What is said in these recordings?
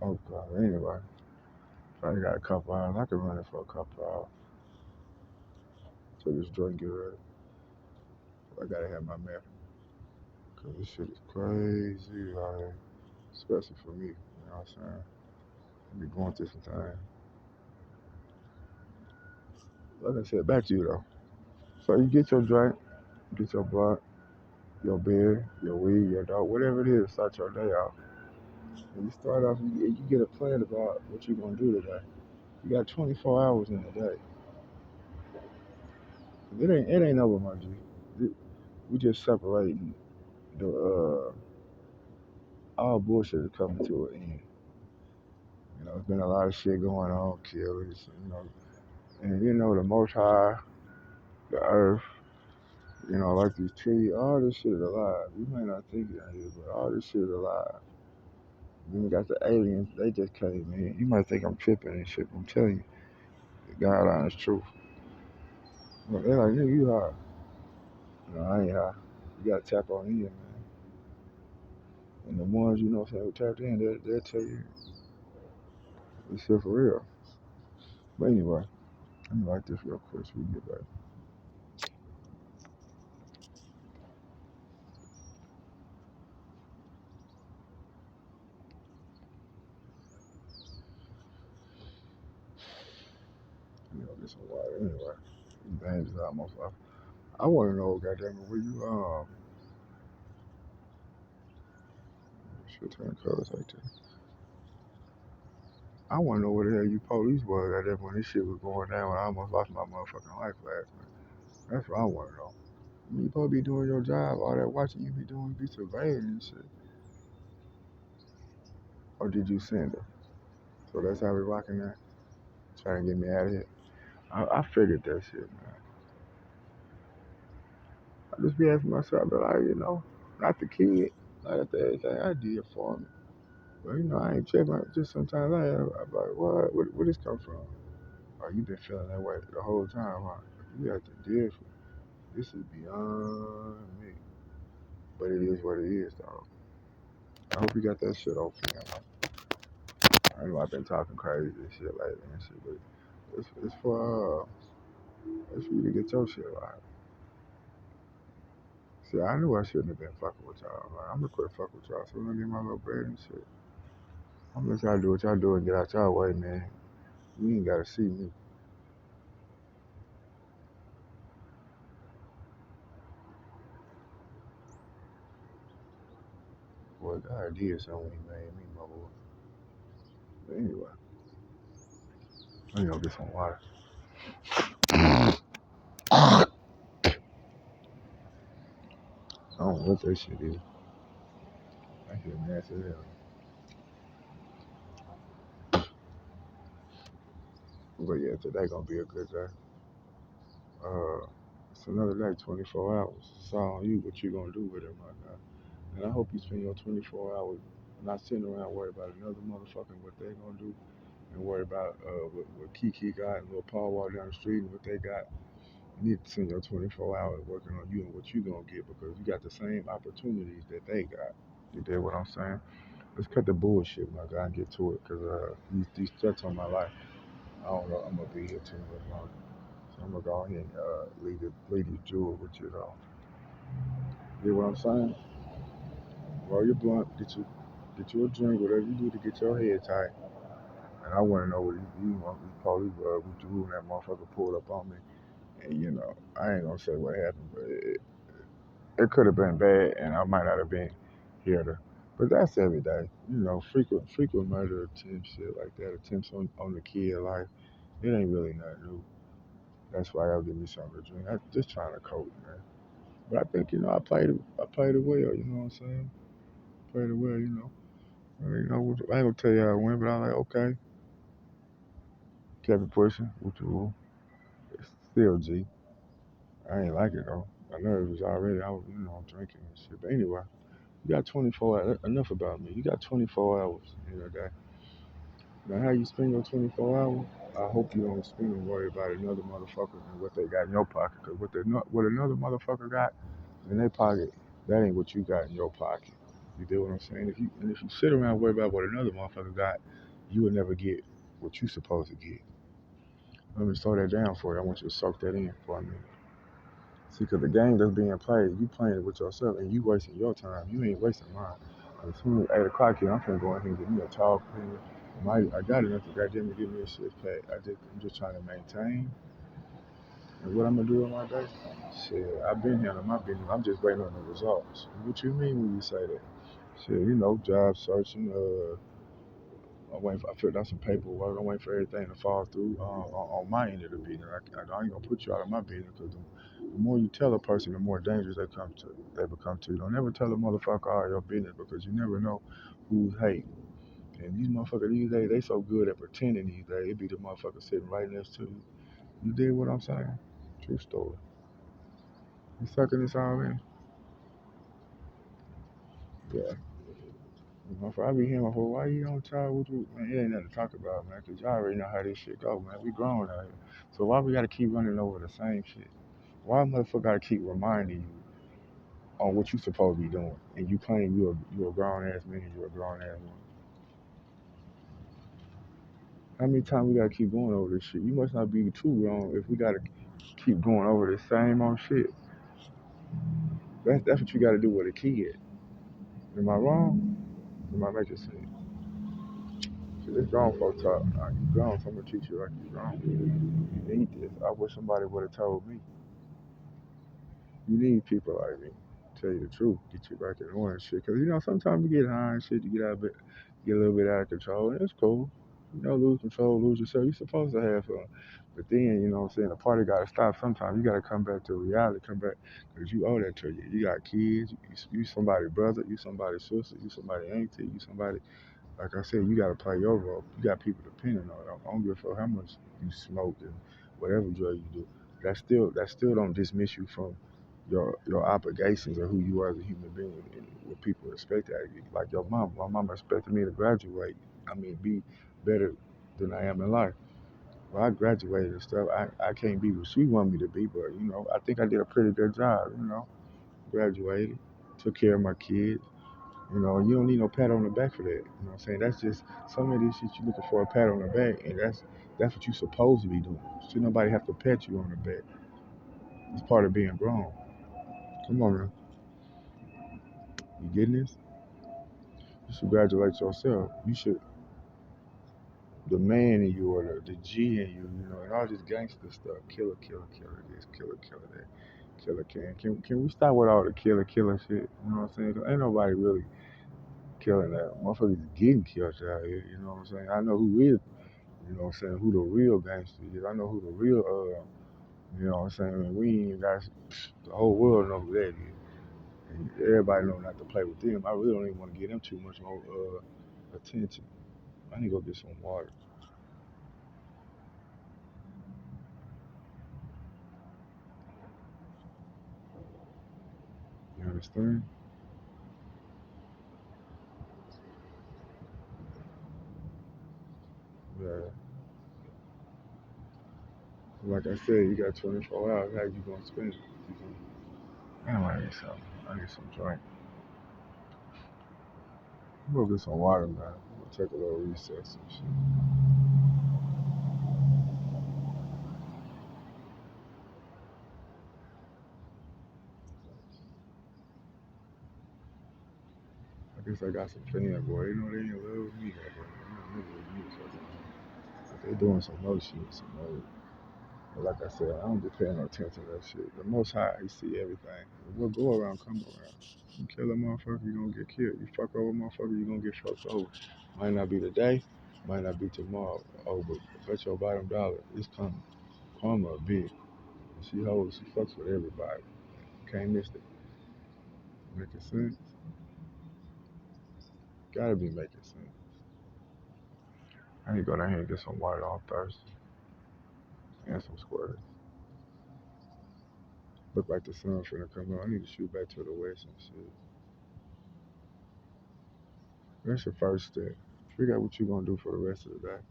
Oh God. Anyway, probably got a couple hours. I can run it for a couple hours. So this joint get ready. I gotta have my map. Cause this shit is crazy, like, especially for me. You know what I'm saying? I be going through some time. Like I said, back to you though. So you get your drink, get your blunt, your beer, your weed, your dog, whatever it is, start your day off. And you start off, you get a plan about what you're gonna do today. You got 24 hours in a day. It ain't over, my G. We just separating the all bullshit is coming to an end. You know, there's been a lot of shit going on, killers, and the Most High, the Earth, like these trees, all this shit is alive. You may not think it is, but all this shit is alive. Then we got the aliens, they just came in. You might think I'm tripping and shit, but I'm telling you, the God honest truth. But they're like, nigga, you high. No, I ain't high. You gotta tap on in, man. And the ones, who tapped in, they'll tell you this shit for real. But anyway, let me like this real quick so we can get back. Get some water anyway. These veins is almost off. I wanna know, goddamn it, where you should turn colors like that. I wanna know where the hell you police was goddamn when this shit was going down when I almost lost my motherfucking life last night. That's what I wanna know. You supposed to be doing your job, all that watching you be doing, be surveying and shit. Or did you send her? So that's how we rocking that? Trying to get me out of here. I figured that shit, man. I just be asking myself, but not the kid, not at the everything I did for me. But I ain't tripping. Just sometimes I'm like, what? Where this come from? Oh, you been feeling that way the whole time, huh? You got to different. This is beyond me. But it is what it is, though. I hope you got that shit open, man. I know I've been talking crazy and shit lately and shit, but it's for you to get your shit right. See, I knew I shouldn't have been fucking with y'all. Like, I'm gonna quit fucking with y'all. So I'm gonna get my little bread and shit. I'm gonna let y'all do what y'all do and get out y'all way, man. You ain't gotta see me. Boy, God did something when he made me, my boy. But anyway, let me go get some water. I don't know what that shit is. That shit nasty as hell. But yeah, today gonna be a good day. It's another day, 24 hours. It's all on you what you gonna do with it, my God. And I hope you spend your 24 hours not sitting around worried about another motherfucker and what they gonna do, and worry about what Kiki got and Lil Paul walk down the street and what they got. You need to spend your 24 hours working on you and what you gonna get because you got the same opportunities that they got. You get what I'm saying? Let's cut the bullshit, my guy, and get to it because these threats on my life, I don't know, I'm gonna be here too much longer. So I'm gonna go ahead and lead these jewels with you though. You get what I'm saying? Roll your blunt, get you a drink, whatever you do to get your head tight. And I want to know what you want. These police with you and that motherfucker pulled up on me. And I ain't gonna say what happened, but it could have been bad, and I might not have been here to. But that's every day. Frequent murder attempts, shit like that, attempts on the kid life. It ain't really nothing new. That's why I'll give me something to drink. I'm just trying to cope, man. But I think I played it well. You know what I'm saying? Played it well. I ain't gonna tell you how I win, but I'm like, okay, kept it pushing, which was still G. I ain't like it though. My nerves was already, I was, drinking and shit. But anyway, you got 24 hours. Enough about me. You got 24 hours in a day. Now, how you spend your 24 hours, I hope you don't spend and worry about another motherfucker and what they got in your pocket. Because what another motherfucker got in their pocket, that ain't what you got in your pocket. You get what I'm saying? If you sit around and worry about what another motherfucker got, you will never get what you supposed to get. Let me slow that down for you. I want you to soak that in for a minute. See, because the game that's being played, you playing it with yourself, and you wasting your time. You ain't wasting mine. As soon as 8 o'clock here, I'm finna go in here and get me a tall cleaner. I got enough to goddamn me give me a shit pack. I'm just trying to maintain. And what I'm gonna do in my day? Shit, I've been handling my business. I'm just waiting on the results. What you mean when you say that? Shit, job searching. I filled out some paperwork. I'm waiting for everything to fall through on my end of the business. I ain't gonna put you out of my business because the more you tell a person, the more dangerous they become to you. Don't ever tell a motherfucker all your business because you never know who's hating. And these motherfuckers these days, they so good at pretending these days. It be the motherfucker sitting right next to you. You dig what I'm saying? True story. You sucking this all in? Yeah. I be hearing before, why you don't talk with you? Man, it ain't nothing to talk about, man, because y'all already know how this shit go, man. We grown out here. So why we gotta keep running over the same shit? Why motherfucker gotta keep reminding you on what you supposed to be doing? And you claim you a grown ass man and you a grown ass woman. How many times we gotta keep going over this shit? You must not be too grown if we gotta keep going over the same old shit. That's what you gotta do with a kid. Am I wrong? Am I making sense? See, this grown folk talk. Nah, you grown, so I'm gonna treat you like you grown. You need this. I wish somebody would have told me. You need people like me. Tell you the truth, get you back in order and shit. Cause sometimes you get high and shit, you get a little bit out of control, and it's cool. Lose control, lose yourself. You're supposed to have fun. But then, what I'm saying, the party gotta stop sometimes. You gotta come back to reality, come back, cause you owe that to you. You got kids, you somebody's brother, you somebody's sister, you somebody's auntie, you somebody. Like I said, you gotta play your role. You got people depending on it. I don't give a fuck how much you smoke and whatever drug you do. That still don't dismiss you from your obligations or who you are as a human being and what people expect out of you. Like your mom. My mom expected me to graduate. Be better than I am in life. Well, I graduated and stuff. I can't be what she wanted me to be, but I think I did a pretty good job. Graduated, took care of my kids. You don't need no pat on the back for that. You know what I'm saying? That's just some of this shit you looking for a pat on the back, and that's what you supposed to be doing. Should nobody have to pat you on the back. It's part of being grown. Come on, man. You getting this? You should congratulate yourself. You should, the man in you or the G in you, and all this gangster stuff. Killer, killer, killer this, killer, killer that. Killer can we stop with all the killer shit? You know what I'm saying? 'Cause ain't nobody really killing that. Motherfuckers getting killed out here. You know what I'm saying? I know who is. You know what I'm saying? Who the real gangster is. I know who the real, you know what I'm saying? I mean, we ain't even got, the whole world know who that is. And everybody know not to play with them. I really don't even want to give them too much more attention. I need to go get some water. You understand? Yeah. Like I said, you got 24 hours. How you gonna spend it? Damn, I need something. I need some drink. I'm gonna get some water, man. I'm gonna take a little recess and shit. I guess I got some fan boy. They ain't in love with me, goddamn. They don't live with me, so but they doing some other shit, some other. But like I said, I don't be paying no attention to that shit. The Most High, He see everything. What go around, come around. You kill a motherfucker, you gonna get killed. You fuck over a motherfucker, you gonna get fucked over. Might not be today, might not be tomorrow. Oh, but bet your bottom dollar, it's coming. Karma a bitch. She fucks with everybody. Can't miss it. Making sense? Gotta be making sense. I need to go down here and get some water on thirsty and some squares. Look like the sun finna come out. I need to shoot back to the west and shit. That's the first step. Figure out what you're gonna do for the rest of the day.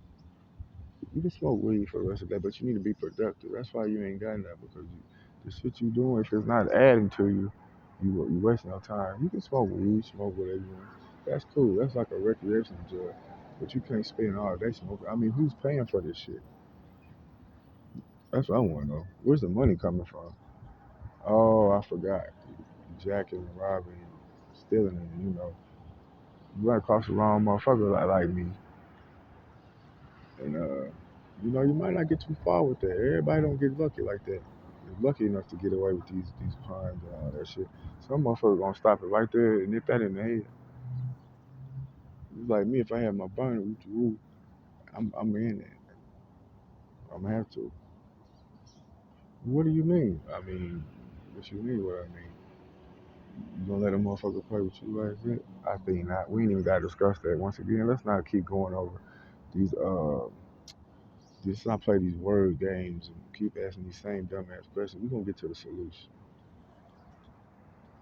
You can smoke weed for the rest of the day, but you need to be productive. That's why you ain't got that because the shit you doing, if it's not adding to you, You wasting your time. You can smoke weed, smoke whatever you want. That's cool. That's like a recreational drug. But you can't spend all day smoking. I mean, who's paying for this shit? That's what I want to know. Where's the money coming from? Oh, I forgot. Jacking and robbing and stealing and you run across the wrong motherfucker like me. And you might not get too far with that. Everybody don't get lucky like that. You're lucky enough to get away with these crimes and all that shit. Some motherfucker gonna stop it right there and nip that in the head. It's like me if I had my burner, I'm in it. I'm gonna have to. What do you mean? I mean, what you mean? What I mean? You gonna let a motherfucker play with you like that? I think not. We ain't even gotta discuss that. Once again, let's not keep going over these let's not play these word games and keep asking these same dumbass questions. We gonna get to the solution.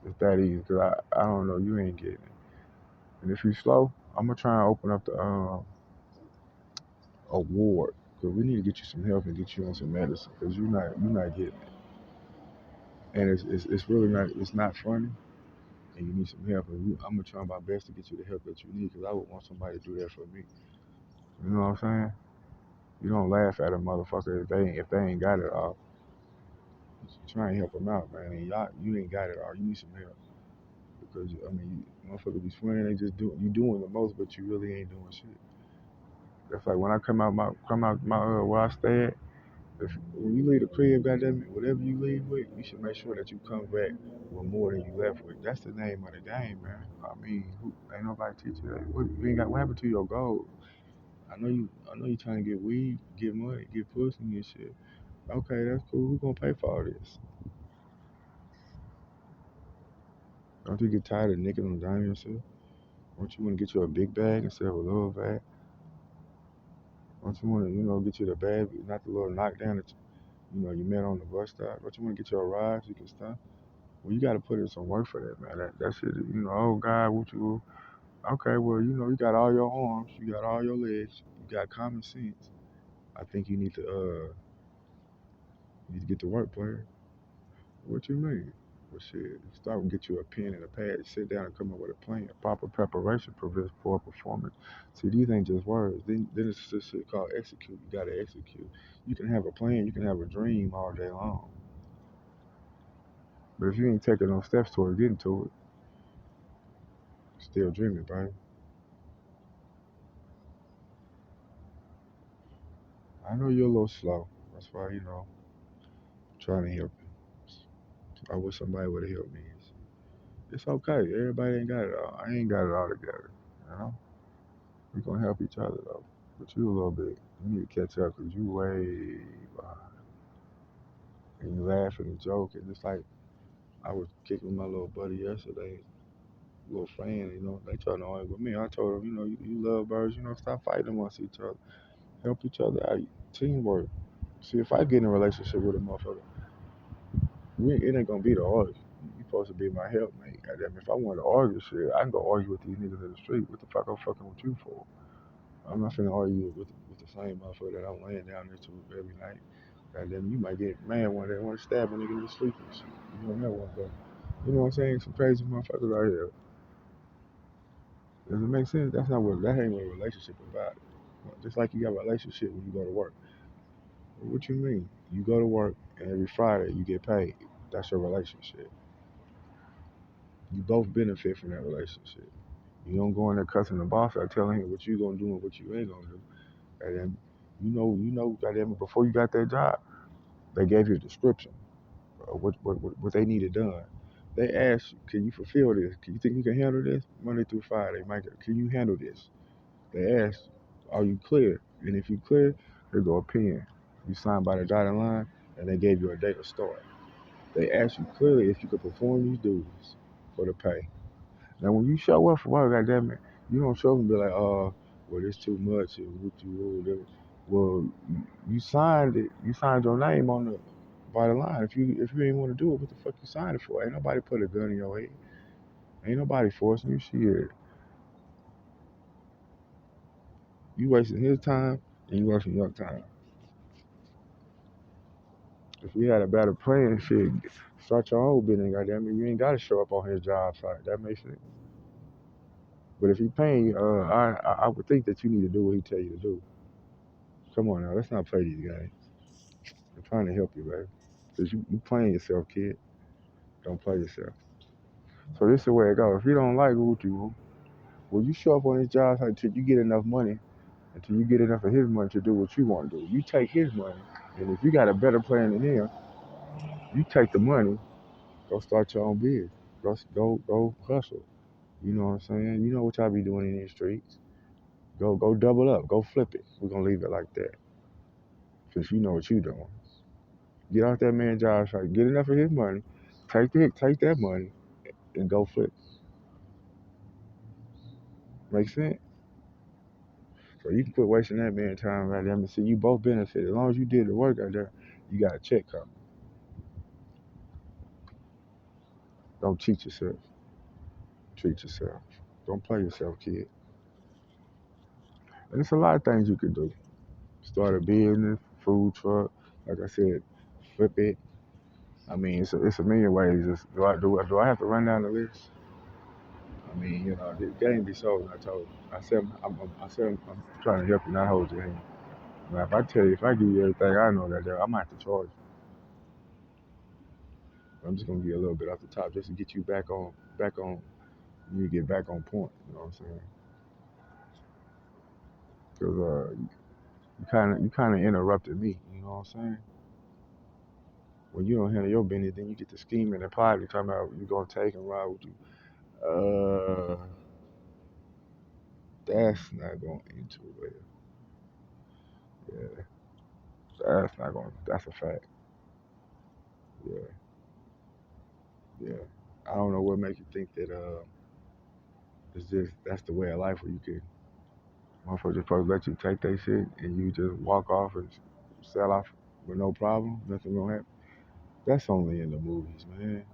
It's that easy. Cause I don't know. You ain't getting it. And if you slow, I'm gonna try and open up the award. Cause we need to get you some help and get you on some medicine. Cause you're not getting it. And it's really not. It's not funny. And you need some help. And I'm gonna try my best to get you the help that you need. Cause I would want somebody to do that for me. You know what I'm saying? You don't laugh at a motherfucker if they ain't got it all. Try and help them out, man. And y'all, you ain't got it all. You need some help. Because I mean, motherfuckers be swearing they just doing the most, but you really ain't doing shit. That's like when I come out my where I stay at. When you leave the crib, goddamn it, whatever you leave with, you should make sure that you come back with more than you left with. That's the name of the game, man. I mean, ain't nobody teach you that. You ain't got what happened to your goals? I know you trying to get weed, get money, get pussy and shit. Okay, that's cool. Who gonna pay for all this? Don't you get tired of nickel and diming yourself? Don't you want to get you a big bag instead of a little bag? Don't you want to, get you the bag, not the little knockdown that you met on the bus stop? Don't you want to get you a ride so you can stop? Well, you got to put in some work for that, man. That shit, oh God, what you? Okay, well, you got all your arms, you got all your legs, you got common sense. I think you need to get to work, player. What you mean? Well, shit, start and get you a pen and a pad, sit down and come up with a plan. Proper preparation prevents poor performance. See, these ain't just words. Then it's just shit called execute. You gotta execute. You can have a plan, you can have a dream all day long. But if you ain't taking no steps toward getting to it, still dreaming, bro. I know you're a little slow. That's why, trying to help you. I wish somebody would have helped me. It's okay. Everybody ain't got it all. I ain't got it all together. You know? We gonna help each other though. But you a little bit. You need to catch up because you way behind. And you laugh and joke and it's like I was kicking with my little buddy yesterday, little friend, they trying to argue with me. I told him, you love birds, stop fighting amongst each other. Help each other out. Teamwork. See, if I get in a relationship with a motherfucker, it ain't gonna be the argue. You supposed to be my helpmate. Goddamn, if I want to argue shit, I can go argue with these niggas in the street. What the fuck I'm fucking with you for? I'm not finna argue with the same motherfucker that I'm laying down there to every night. Goddamn, you might get mad one day, want to stab a nigga in the sleep and shit. You don't know one, but you know what I'm saying? Some crazy motherfuckers out here. Does it make sense? That ain't what a relationship about. Just like you got a relationship when you go to work. What you mean? You go to work and every Friday you get paid. That's your relationship. You both benefit from that relationship. You don't go in there cussing the boss out telling him what you gonna do and what you ain't gonna do. And then goddamn, before you got that job, they gave you a description of what they needed done. They asked you, can you fulfill this? Can you think you can handle this? Monday through Friday, Mike, can you handle this? They asked, are you clear? And if you clear, they go a pen. You sign by the dotted line, and they gave you a date of start. They asked you clearly if you could perform these duties for the pay. Now, when you show up for work, goddamn it, you don't show up and be like, well, it's too much, and what you whatever. Well, you signed it. You signed your name on the by the line. If you ain't want to do it, what the fuck you signed it for? Ain't nobody put a gun in your head. Ain't nobody forcing you. Shit, you wasting his time and you wasting your time. If you had a better plan, shit, start your own business, goddamn it. You ain't gotta show up on his job site. That makes sense. But if he paying you, I would think that you need to do what he tell you to do. Come on now, let's not play these games. I'm trying to help you, baby. Cause you playing yourself, kid. Don't play yourself. So this is the way it goes. If you don't like what you want, well, you show up on his job site until you get enough money, until you get enough of his money to do what you want to do. You take his money, and if you got a better plan than him, you take the money, go start your own business. Go hustle. You know what I'm saying? You know what y'all be doing in these streets. Go double up. Go flip it. We're gonna leave it like that. Since you know what you doing. Get out that man's job site. Get enough of his money. Take that money and go flip. Make sense? So you can quit wasting that man's time right there and see you both benefit. As long as you did the work out there, you got a check coming. Don't cheat yourself. Treat yourself. Don't play yourself, kid. And it's a lot of things you can do. Start a business, food truck, like I said, flip it. I mean, it's a million ways. Do I have to run down the list? I mean, the game be sold. I told you. I'm trying to help you, not hold your hand. Now, if I tell you, if I give you everything I know that there, I might have to charge you. I'm just gonna give you a little bit off the top just to get you back on. You get back on point. You know what I'm saying? Because you kind of interrupted me. You know what I'm saying? When you don't handle your business, then you get to scheming and plotting, talking about you gonna take and ride with you. Uh, that's not going into it. Yeah, that's not going. That's a fact. Yeah, yeah. I don't know what makes you think that it's just that's the way of life where you can motherfuckers just supposed to let you take that shit and you just walk off and sell off with no problem, nothing gonna happen. That's only in the movies, man.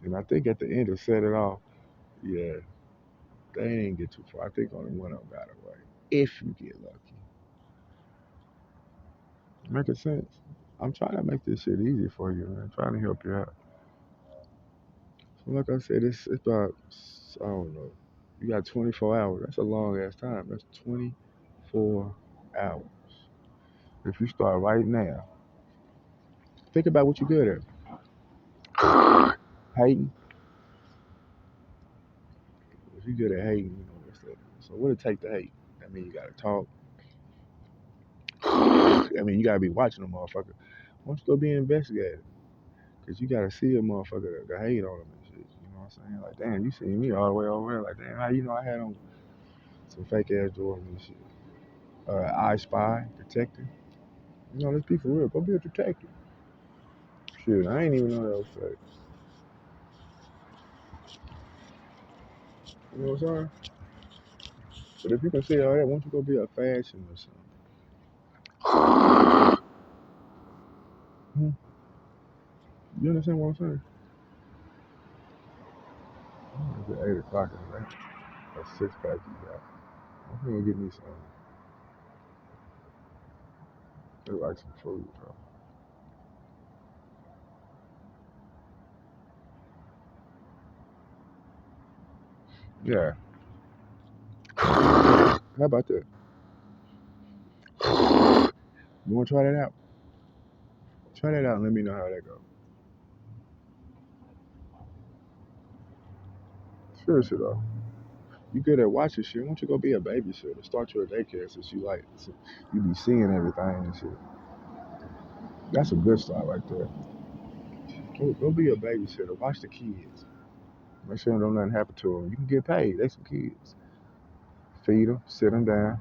And I think at the end to set it off, yeah, they ain't get too far. I think only one of them got away. If you get lucky. Making sense? I'm trying to make this shit easy for you, man. I'm trying to help you out. So like I said, it's about I don't know. You got 24 hours. That's a long ass time. That's 24 hours. If you start right now, think about what you're good at. Hating. If you're good at hating, you know what's that. So what it take to hate? I mean, you gotta talk. I mean, you gotta be watching a motherfucker. Why don't you go be an investigator? Cause you gotta see a motherfucker to hate on them and shit. You know what I'm saying? Like, damn, you seen me all the way over there. Like, damn, how you know I had on some fake ass Jordans and shit? I Spy, detective. You know, let's be for real. Go be a detective. Shit, I ain't even know that was fake. You know what I'm saying? But if you can see all that, why don't you go be a fashion or something? Hmm? You understand what I'm saying? It's at 8 o'clock and a six pack you got. I'm gonna get me some. They like some food, bro. Yeah. How about that? You wanna try that out? Try that out and let me know how that goes. Seriously though. You good at watching shit. Why don't you go be a babysitter? Start your daycare since you be seeing everything and shit. That's a good start right there. Go be a babysitter. Watch the kids. Make sure don't nothing happen to them. You can get paid. They some kids. Feed them, sit them down.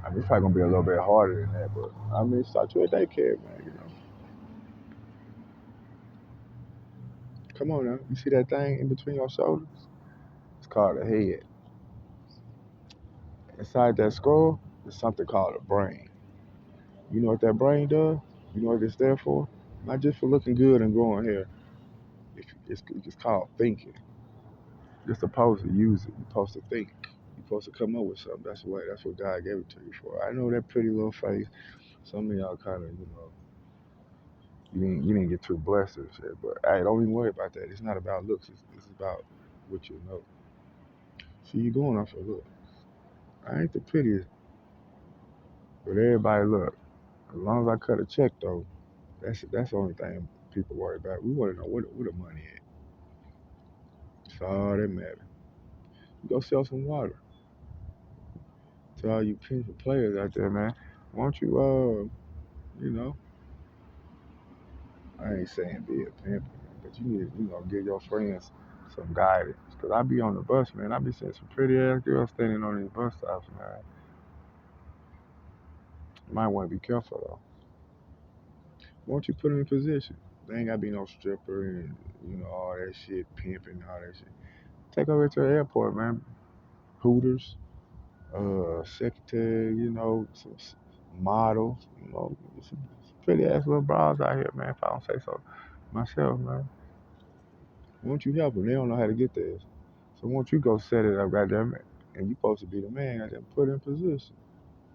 I mean, it's probably gonna be a little bit harder than that, but I mean, start you a daycare, man. Come on now. You see that thing in between your shoulders? It's called a head. Inside that skull is something called a brain. You know what that brain does? You know what it's there for? Not just for looking good and growing hair. It's called thinking. You're supposed to use it. You're supposed to think. You're supposed to come up with something. That's why. That's what God gave it to you for. I know that pretty little face. Some of y'all kind of, You didn't get too blessed and shit. But hey, don't even worry about that. It's not about looks. It's about what you know. See, you going off your look. I ain't the prettiest, but everybody look. As long as I cut a check though, that's the only thing people worry about. We want to know where the money at. It's all that matters. Go sell some water to all you people players out there, man. Why don't you you know, I ain't saying be a pimp, but you need to, give your friends some guidance. Cause I be on the bus, man. I be seeing some pretty ass girls standing on these bus stops, man. You might want to be careful though. Why don't you put them in position? They ain't gotta be no stripper and all that shit, pimping, all that shit. Take over to the airport, man. Hooters, secretary, some models, some pretty ass little bras out here, man. If I don't say so myself, man. Why don't you help them? They don't know how to get there. So why don't you go set it up, goddamn it? And you supposed to be the man, goddamn, put in position.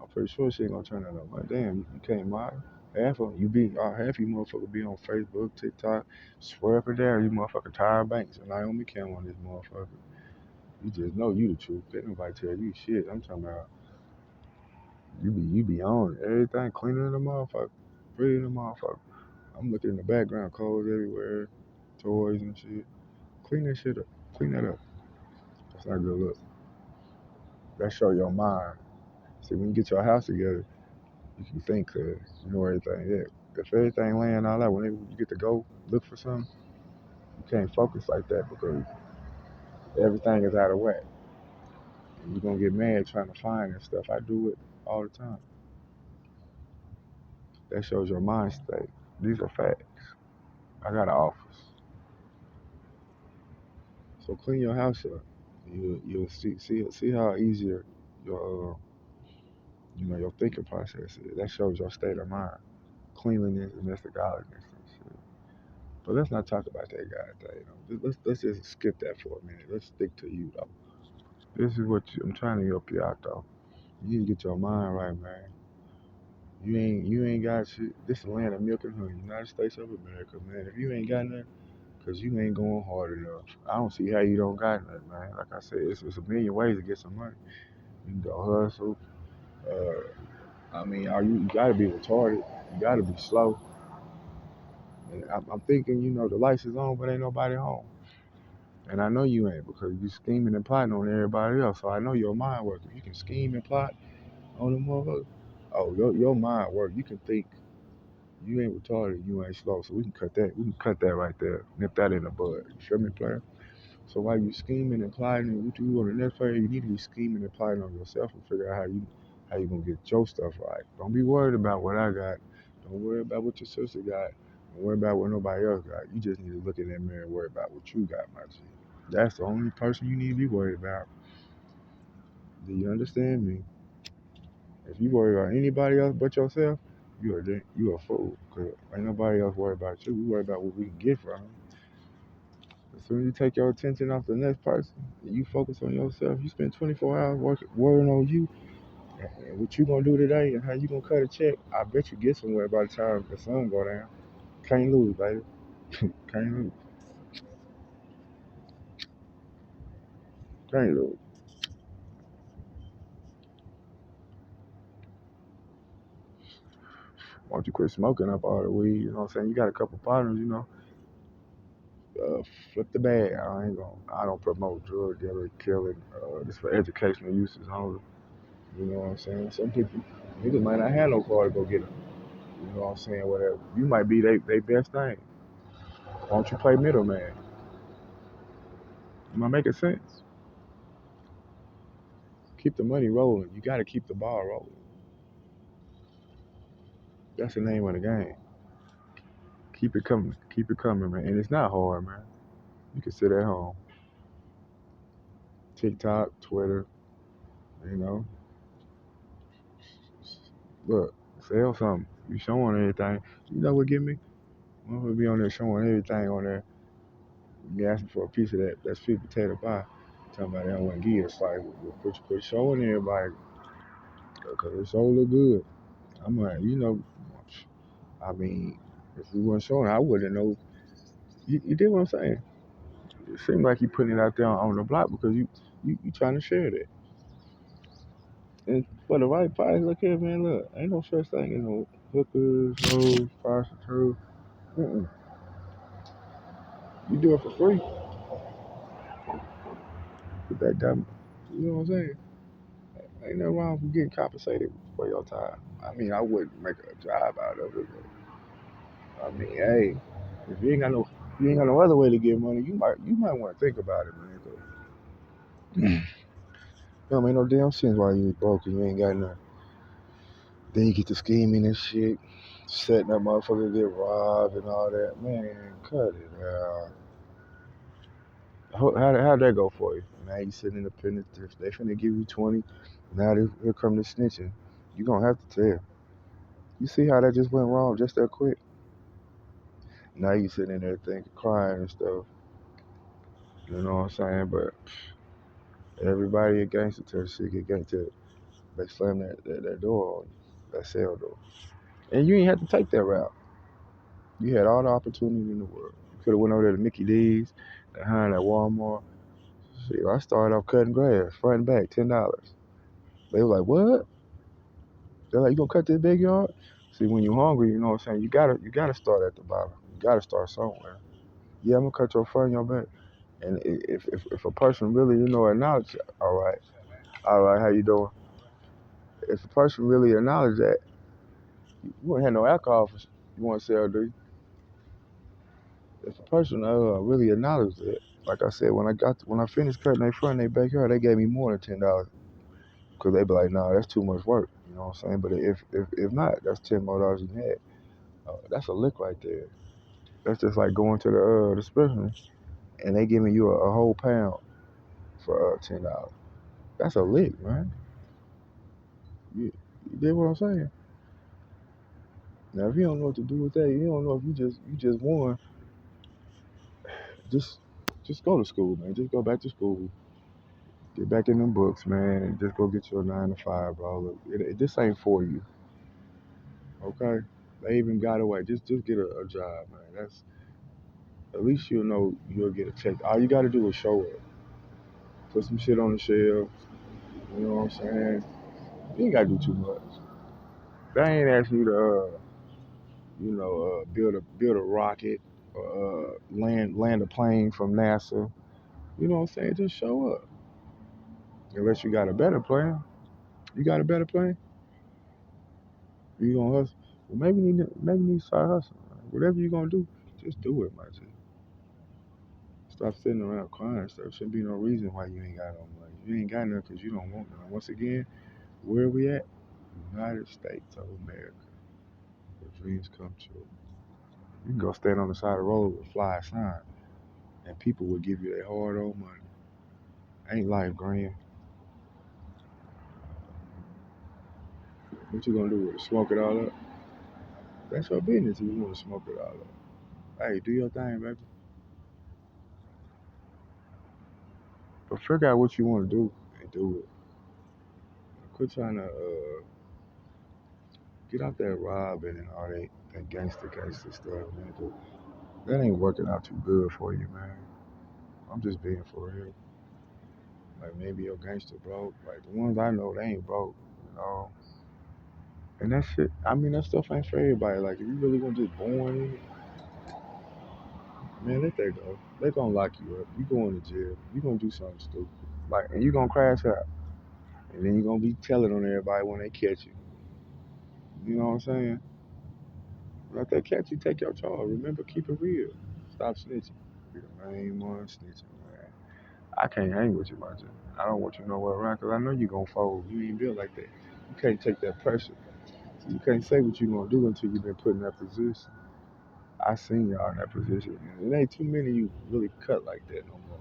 I'm pretty sure she ain't gonna turn that up. Like, damn, you can't model. Half you motherfucker be on Facebook, TikTok, swear up and down, you motherfucker Tyra Banks and Naomi Campbell on this motherfucker. You just know you the truth. Can't nobody tell you shit. I'm talking about you be on it. Everything cleaner than the motherfucker, pretty than the motherfucker. I'm looking in the background, clothes everywhere, toys and shit. Clean that shit up. Clean that up. That's not a good look. That show your mind. See, when you get your house together, you can think, cause you know everything. Yeah. If everything laying all out, whenever you get to go look for something, you can't focus like that because everything is out of whack. And you're gonna get mad trying to find and stuff. I do it all the time. That shows your mind state. These are facts. I got an office, so clean your house up. You'll see how easier your your thinking process is. That shows your state of mind. Cleanliness and godliness and shit. But let's not talk about that guy thing. Let's just skip that for a minute. Let's stick to you though. This is I'm trying to help you out though. You need to get your mind right, man. You ain't got shit. This is the land of milk and honey, United States of America, man. If you ain't got nothing, cause you ain't going hard enough. I don't see how you don't got nothing, man. Like I said, it's a million ways to get some money. You can go hustle. I mean, you gotta be retarded. You gotta be slow. And I'm thinking, the lights is on, but ain't nobody home. And I know you ain't because you scheming and plotting on everybody else. So I know your mind works. If you can scheme and plot on the motherfucker, oh, your mind work. You can think. You ain't retarded. You ain't slow. So we can cut that. We can cut that right there. Nip that in the bud. You feel me, player? So while you scheming and plotting and what you do on the next player, you need to be scheming and plotting on yourself and figure out how you gonna get your stuff right. Don't be worried about what I got. Don't worry about what your sister got. Don't worry about what nobody else got. You just need to look in that mirror and worry about what you got, my G. That's the only person you need to be worried about. Do you understand me? If you worry about anybody else but yourself, you a fool. Cause ain't nobody else worry about you. We worry about what we can get from them. As soon as you take your attention off the next person, and you focus on yourself. You spend 24 hours worrying on you and what you gonna do today and how you gonna cut a check. I bet you get somewhere by the time the sun go down. Can't lose, baby. Can't lose. Can't lose. Why don't you quit smoking up all the weed? You know what I'm saying? You got a couple partners. Flip the bag. I don't promote drug dealer killing. Just for educational uses only. You know what I'm saying? Some people, niggas might not have no car to go get them. You know what I'm saying? Whatever. You might be they best thing. Why don't you play middleman? Am I making sense? Keep the money rolling. You got to keep the ball rolling. That's the name of the game. Keep it coming. Keep it coming, man. And it's not hard, man. You can sit at home. TikTok, Twitter, you know. Look, sell something. You showing everything. You know what get me? I'm gonna be on there showing everything on there. You asking for a piece of that sweet potato pie. Talking about they don't want to give you. It's like, quit showing everybody. Because it so look good. I'm like, I mean, If you weren't showing, I wouldn't know. You did what I'm saying? It seemed like you putting it out there on the block because you trying to share that. And for the right price, look here, man. Look, ain't no such thing as no hookers, hoes, prostitutes. Mm-mm. You do it for free. With that dumb, you know what I'm saying? Ain't nothing wrong with getting compensated for your time. I mean, I wouldn't make a job out of it, but I mean, hey, if you ain't got no other way to get money, you might want to think about it, man. 'Cause don't make no damn sense why you broke and you ain't got nothing. Then you get to scheming and shit, setting up motherfuckers get robbed and all that. Man, cut it out. How'd that go for you? Now you sitting in the pen, if they finna give you 20, now here come the snitching. You gonna have to tell. You see how that just went wrong just that quick? Now you sitting in there thinking, crying and stuff. You know what I'm saying? But everybody a gangster till shit get gangster. They slam that door on you, that cell door. And you ain't have to take that route. You had all the opportunity in the world. You could have went over there to Mickey D's, behind at Walmart. Shit, I started off cutting grass, front and back, $10. They were like, what? They're like, you gonna cut this big yard? See, when you're hungry, you know what I'm saying, you gotta start at the bottom. You gotta start somewhere. Yeah, I'm gonna cut your front and your back. And if a person really, acknowledge, all right, how you doing? If a person really acknowledge that, you wouldn't have no alcohol for you want to sell, do you? If a person really acknowledge that, like I said, when I finished cutting their front and their backyard, they gave me more than $10 because they be like, nah, that's too much work. You know what I'm saying? But if not, that's $10 more you had. That's a lick right there. That's just like going to the specimen and they giving you a whole pound for $10. That's a lick, man. You get what I'm saying? Now, if you don't know what to do with that, you don't know if you just won. Just just go to school, man. Just go back to school. Get back in them books, man, and just go get your 9 to 5, bro. Look, this ain't for you, okay? They even got away. Just get a job, man. That's at least you'll know you'll get a check. All you got to do is show up, put some shit on the shelf. You know what I'm saying? You ain't got to do too much. They ain't ask you to, build a rocket or land a plane from NASA. You know what I'm saying? Just show up. Unless you got a better plan. You got a better plan? You gonna hustle? Well, maybe you need to start hustling. Whatever you gonna do, just do it, my G. Stop sitting around crying and stuff. Shouldn't be no reason why you ain't got no money. You ain't got none because you don't want none. Once again, where are we at? United States of America. Where dreams come true. You can go stand on the side of the road with a fly sign, and people will give you their hard-earned money. Ain't life grand. What you gonna do with it? Smoke it all up? That's your business if you want to smoke it all up. Hey, do your thing, baby. But figure out what you want to do and do it. Quit trying to get out there robbing and all that gangster stuff, man. 'Cause that ain't working out too good for you, man. I'm just being for real. Like maybe your gangster broke. Like the ones I know, they ain't broke, you know. And that shit, I mean, that stuff ain't for everybody. Like if you really gonna just born in it, man, let that go. They gonna lock you up. You going to jail. You gonna do something stupid. Like, and you gonna crash out. And then you gonna be telling on everybody when they catch you. You know what I'm saying? Let that catch you, take your charge. Remember, keep it real. Stop snitching. Be the main one snitching, man. I can't hang with you, my G. I don't want you nowhere around because I know you gonna fold. You ain't built like that. You can't take that pressure. You can't say what you gonna do until you been put in that position. I seen y'all in that position. And it ain't too many you really cut like that no more.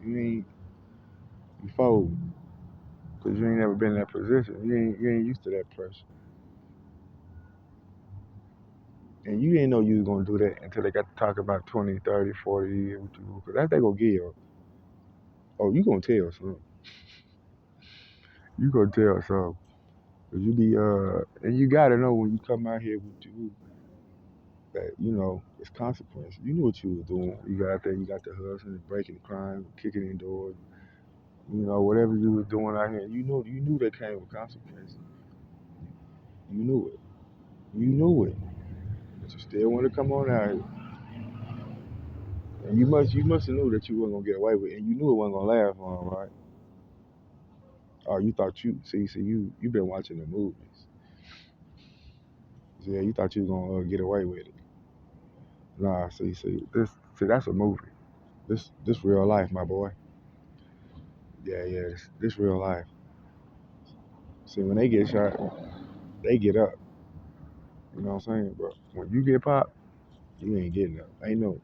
You fold because you ain't never been in that position. You ain't used to that pressure. And you didn't know you was gonna do that until they got to talk about 20, 30, 40 years. Because that's they gonna give you. Oh, you gonna tell something. You gonna tell something. 'Cause you be and you gotta know when you come out here with you. that, you know, it's consequence. You knew what you was doing. You got out there, you got the hustling, breaking the crime, kicking in doors, you know, whatever you was doing out here, you knew that came with consequences. You knew it. You knew it. But you still want to come on out here. And you must have knew that you wasn't gonna get away with it, and you knew it wasn't gonna last long, right? Oh, you thought you been watching the movies. Yeah, you thought you was gonna get away with it. Nah, see that's a movie. This real life, my boy. Yeah, yeah, this real life. See, when they get shot, they get up. You know what I'm saying? But when you get popped, you ain't getting up. Ain't no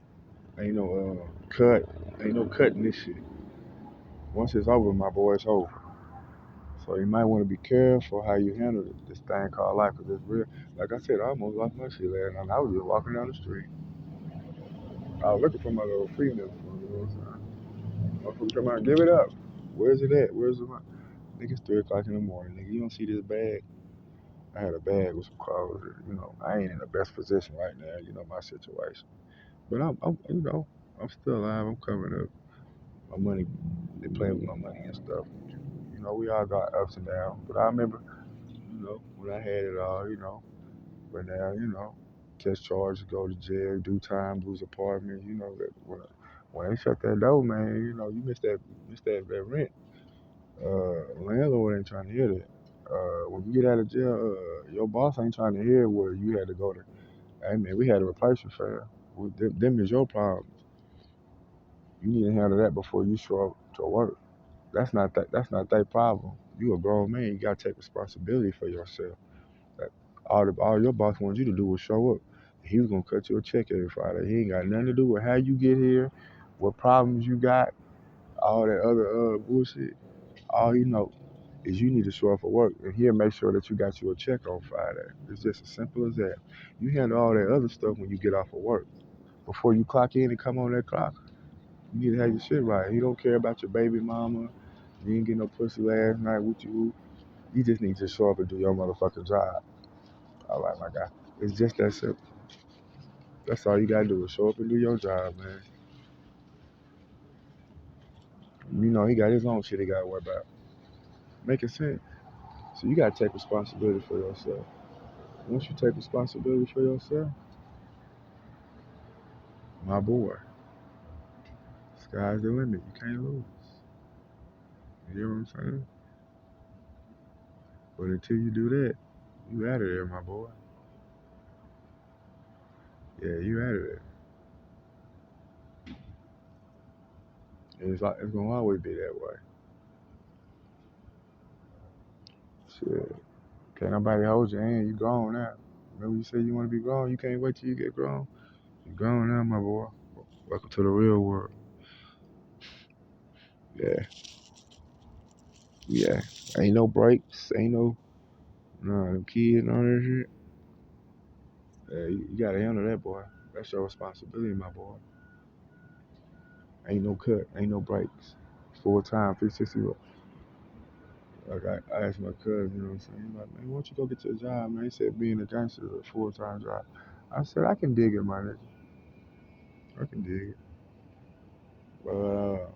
cut. Ain't no cutting this shit. Once it's over, my boy, it's over. So you might want to be careful how you handle this thing called life, 'cause it's real. Like I said, I almost lost my shit last night. I was just walking down the street. I was looking for my little freedom. You know what I'm saying? Motherfucker come out, give it up. Where's it at? Where's it at? Nigga, it's 3 o'clock in the morning. Nigga, you don't see this bag? I had a bag with some clothes. You know, I ain't in the best position right now. You know my situation. But I'm still alive. I'm coming up. My money, they playing with my money and stuff. You know, we all got ups and downs. But I remember, when I had it all, but now, catch charges, go to jail, do time, lose apartment. You know that when they shut that door, man, you miss that rent. Landlord ain't trying to hear that. When you get out of jail, your boss ain't trying to hear where you had to go to. Hey man, we had to replace you, fam. Them is your problems. You need to handle that before you show up to work. That's not their problem. You a grown man. You gotta take responsibility for yourself. Like, all your boss wants you to do is show up. He was gonna cut you a check every Friday. He ain't got nothing to do with how you get here, what problems you got, all that other bullshit. All he know is you need to show up for work, and he'll make sure that you got you a check on Friday. It's just as simple as that. You handle all that other stuff when you get off of work. Before you clock in and come on that clock, you need to have your shit right. You don't care about your baby mama. You ain't get no pussy last night with you. You just need to show up and do your motherfucking job. All right, my guy. It's just that simple. That's all you gotta do is show up and do your job, man. He got his own shit he gotta worry about. Making sense. So you gotta take responsibility for yourself. Once you take responsibility for yourself, my boy, sky's the limit. You can't lose. You hear what I'm saying? But until you do that, you out of there, my boy. Yeah, you out of there. And it's gonna always be that way. Shit. Can't nobody hold your hand. You grown now. Remember you said you want to be grown. You can't wait till you get grown. You grown now, my boy. Welcome to the real world. Yeah, yeah. Ain't no breaks. Ain't them kids and all that shit. Yeah, you gotta handle that, boy. That's your responsibility, my boy. Ain't no cut. Ain't no breaks. Full time, 360. Like I asked my cousin, you know what I'm saying? He's like, man, why don't you go get your job, man? He said being a gangster is a full time job. I said, I can dig it, my nigga. I can dig it. But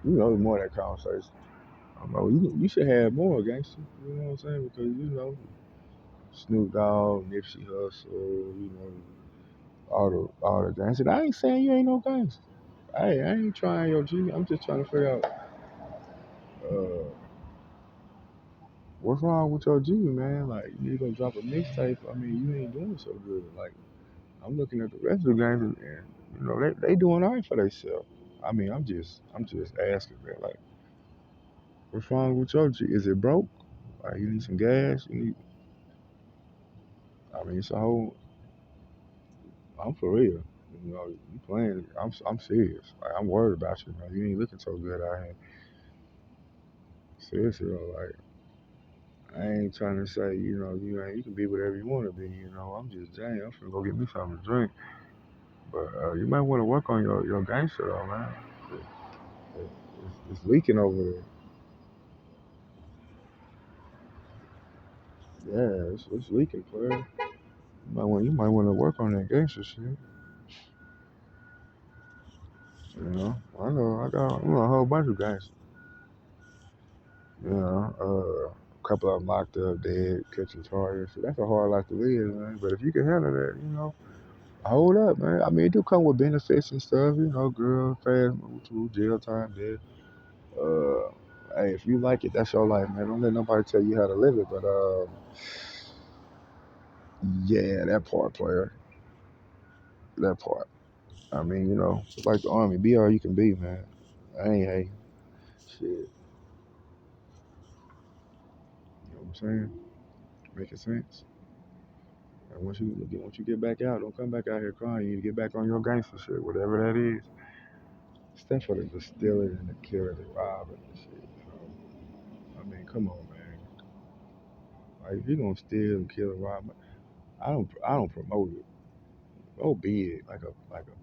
more of that conversation. I'm like, well, you should have more gangster. You know what I'm saying? Because Snoop Dogg, Nipsey Hussle, all the gangster. I ain't saying you ain't no gangster. I ain't trying your G. I'm just trying to figure out uh, what's wrong with your G, man. Like you gonna drop a mixtape. I mean, you ain't doing so good. Like I'm looking at the rest of the gangsters, and they doing all right for themselves. I mean, I'm just asking, man. Like, what's wrong with your G? Is it broke? Like you need some gas? I mean, it's a whole. I'm for real. You playing. I'm serious. Like, I'm worried about you. You ain't looking so good out here. Seriously, though, like, I ain't trying to say, you can be whatever you want to be. I'm just Jay. I'm finna go get me something to drink. But you might want to work on your gangster, though, man. It's leaking over there. Yeah, it's leaking, player. You might want to work on that gangster shit. I know a whole bunch of gangsters. You know, a couple of them locked up, dead, catching charges. So that's a hard life to live, man. But if you can handle that, hold up, man. I mean, it do come with benefits and stuff. Girl, fast move to jail time, dead. Uh, hey, if you like it, that's your life, man. Don't let nobody tell you how to live it. But yeah, that part, player, that part. I mean, it's like the army. Be all you can be, man. I ain't hey, shit. You know what I'm saying? Making sense. And once you get back out, don't come back out here crying. You need to get back on your gangster shit, whatever that is. Except for the stealing and the killing and robbing and shit. I mean, come on, man. Like if you gonna steal and kill and rob, I don't promote it. Go big, like a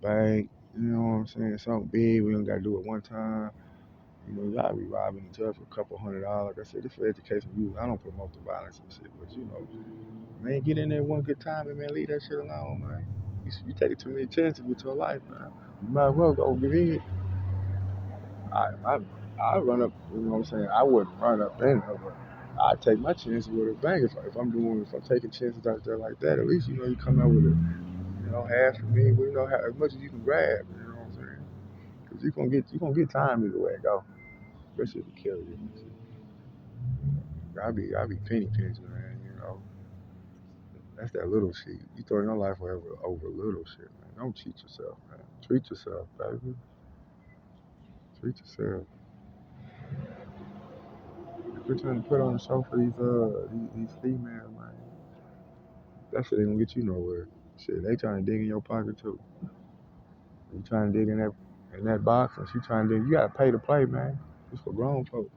bank. You know what I'm saying? Something big. We don't gotta do it one time. Y'all be robbing each other for a couple $100. Like I said, this for education use. I don't promote the violence and shit, but man, get in there one good time and man, leave that shit alone, man. You taking too many chances with your life, man. You might as well go get in. I I I run up. You know what I'm saying? I wouldn't run up in there, but I take my chances with a bang. If I'm taking chances out there like that, at least you come out with it. Half of me, as much as you can grab. You know what I'm saying? Because you gonna get time either way it go. Especially if you kill you. I be penny pinching, man. That's that little shit. You throw your life over little shit, man. Don't cheat yourself, man. Treat yourself, baby. Treat yourself. Quit trying to put on a show for these females, man. That shit ain't gonna get you nowhere. Shit, they trying to dig in your pocket too. You trying to dig in that box, and she trying to dig. You gotta pay to play, man. It's for grown folks.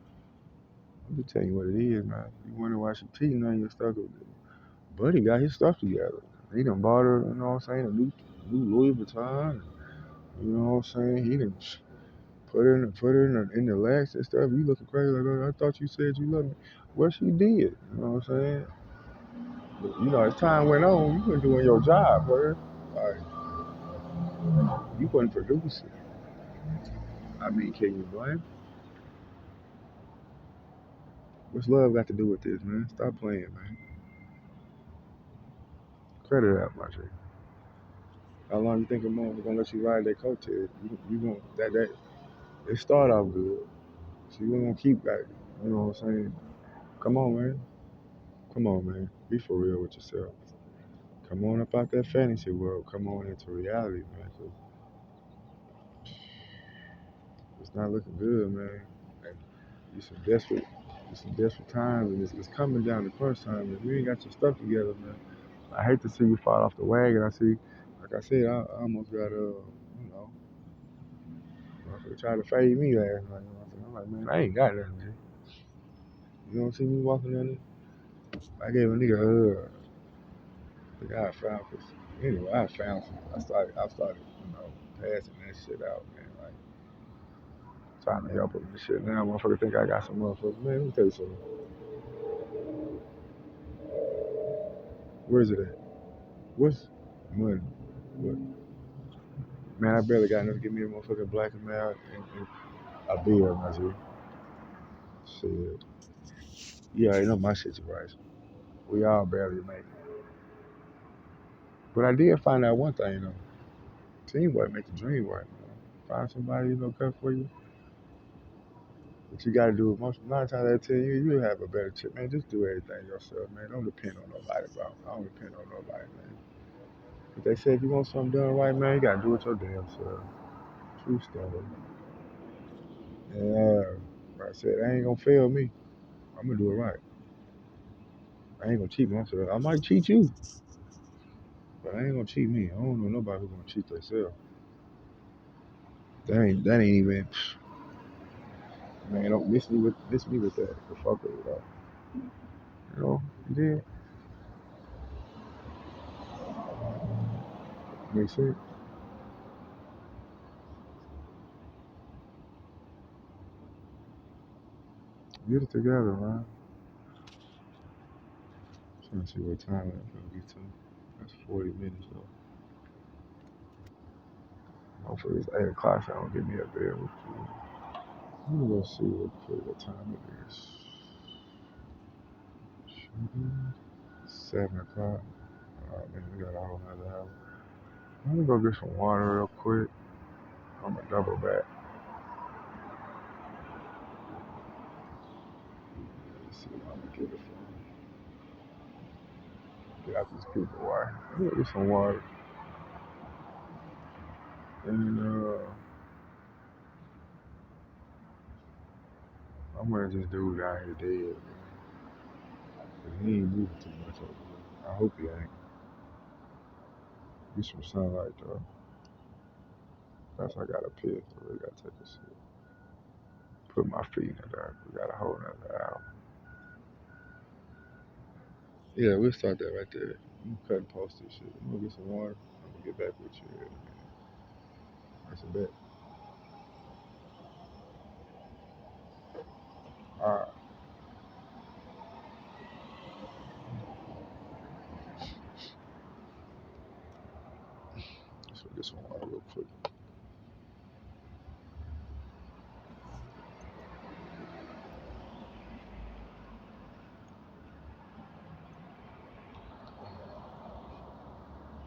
I'm just telling you what it is, man. You wonder why she cheating on your stuff. Buddy got his stuff together. He done bought her, a new Louis Vuitton. You know what I'm saying? He done put her in the Lex and stuff. You looking crazy like, oh, I thought you said you loved me. Well, she did. You know what I'm saying? But, as time went on, you been doing your job, bro. Like, you wasn't producing. I mean, can you blame? What's love got to do with this, man? Stop playing, man. Credit out, my G. How long you think a mother's gonna let you ride that coattail? You gonna that it start off good. So you gonna keep that. You know what I'm saying? Come on, man. Come on, man. Be for real with yourself. Come on up out that fantasy world. Come on into reality, man. 'Cause it's not looking good, man. And you some desperate times, and it's coming down to crunch time. If you ain't got your stuff together, man, I hate to see you fall off the wagon. Like I said, I almost got motherfucker tried to fade me last night. I'm like, man, I ain't got nothing, G. You don't see me walking down there? I gave a nigga a hug. The guy I found, cause anyway, I found some. I started, passing that shit out, man. Like trying to help him and shit. Now, motherfucker think I got some motherfuckers. Man, let me tell you something. Where is it at? What's money? What? Man, I barely got enough to give me a motherfucking black and mild and a beer, my G. Shit. Yeah, you know my situation. We all barely make it. But I did find out one thing, teamwork make the dream work, man. Find somebody, good for you. What you gotta do is most nine times out of 10, you have a better chip, man. Just do everything yourself, man. Don't depend on nobody, bro. I don't depend on nobody, man. But they say if you want something done right, man, you gotta do it your damn self. True story. And like I said, they ain't gonna fail me. I'm gonna do it right. I ain't gonna cheat myself. I might cheat you, but I ain't gonna cheat me. I don't know nobody who's gonna cheat themselves. That ain't even, man. Don't miss me with that. The fuck with it, you did. Make sense. Get it together, man. Trying to see what time it's gonna get to. That's 40 minutes though. Hopefully it's 8 o'clock so I don't get me a bed with you. Let me go see what time it is. 7 o'clock. Oh man, we got a whole nother hour. Let me go get some water real quick. I'm gonna double back. Let's see where I'm gonna get it from. Get out these people water. I'm gonna get some water. And I'm gonna just dude out here dead, man. 'Cause he ain't moving too much over there. I hope he ain't. Get some sunlight though. Plus I gotta piss, so we gotta take a shit. Put my feet in the dark. We got a whole nother hour. Yeah, we'll start that right there. I'm cut and post this shit. I'm gonna get some water. I'm gonna get back with you. That's a bet. Alright, let's go get some water real quick.